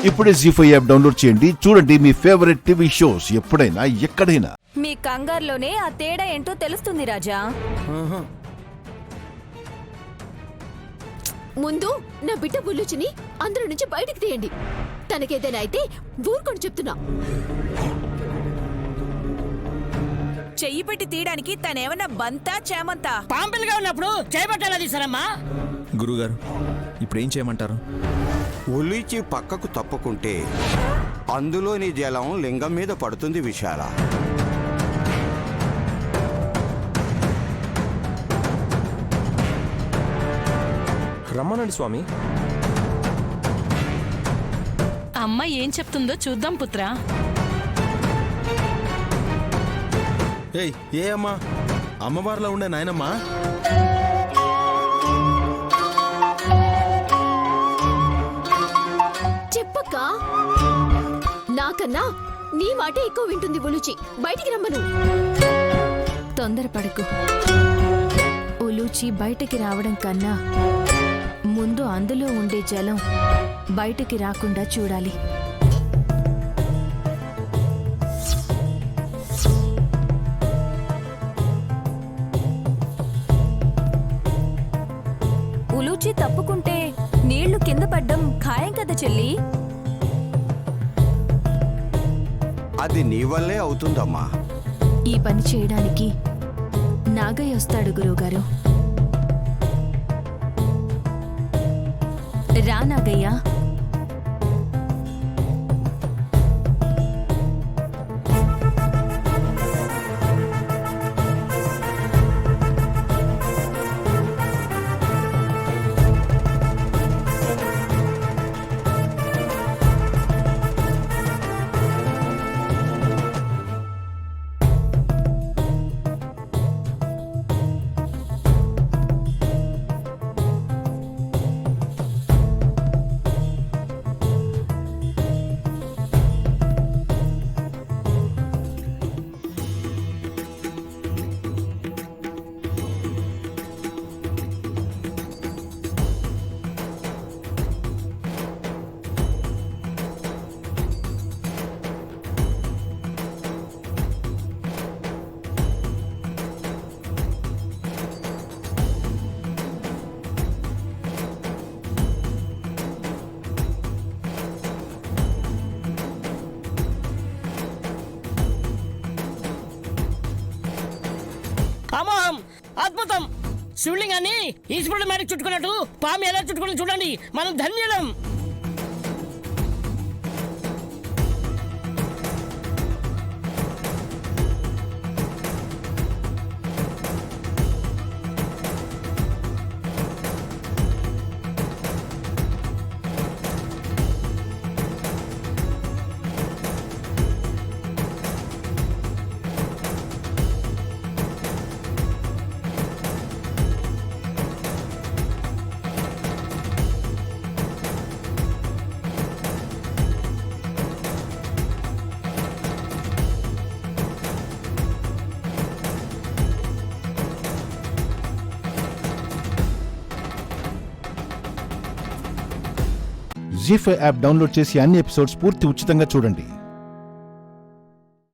ఇప్పుడే జీ5 app download చేయండి. చూడండి మీ ఫేవరెట్ టీవీ షోస్ ఎప్పుడైనా ఎక్కడైనా. మీ కంగారులోనే ఆ తేడా ఏంటో తెలుస్తుంది రాజా. ముందు నా బిడ్డ బుల్లుచిని అందరి నుంచి బయటికి తీయండి. తనకేదైనా అయితే ఊరుకొని చెప్తున్నా. చెయ్యి పెట్టి తీయడానికి తనేమన్నా బంతా చేమంతా? పాంపిల్గా ఉన్నప్పుడు చేయబట్టాలా తీసారమ్మా? గురుగారు ఇప్పుడు ఏం చేయమంటారు? ఉలిచి పక్కకు తప్పుకుంటే అందులోని జలం లింగం మీద పడుతుంది విశాల. రమ్మనండి స్వామి. అమ్మ ఏం చెప్తుందో చూద్దాం పుత్రా. ఏయ్ ఏ అమ్మా? అమ్మవారిలో ఉండే నాయనమ్మా? చెప్పక్క, నాకన్నా నీ మాట ఎక్కువ వింటుంది ఉలుచి. బయటికి రమ్మను. తొందరపడకు. ఉలూచి బయటికి రావడం కన్నా ముందు అందులో ఉండే జలం బయటికి రాకుండా చూడాలి. ఉలూచి తప్పుకుంటే నీళ్లు కింద పడ్డం ఖాయం కదా చెల్లి. అది నీ వల్లే అవుతుందమ్మా. ఈ పని చేయడానికి నాగయ్య వస్తాడు గురువుగారు. రా నాగయ్య. అమోహం, అద్భుతం! శివలింగాన్ని ఈశ్వరుడు మేరకు చుట్టుకున్నట్టు పాము ఎలా చుట్టుకుని చూడండి. మనం ధన్యులం. జీ5 యాప్ డౌన్లోడ్ చేసి అన్ని ఎపిసోడ్స్ పూర్తి ఉచితంగా చూడండి.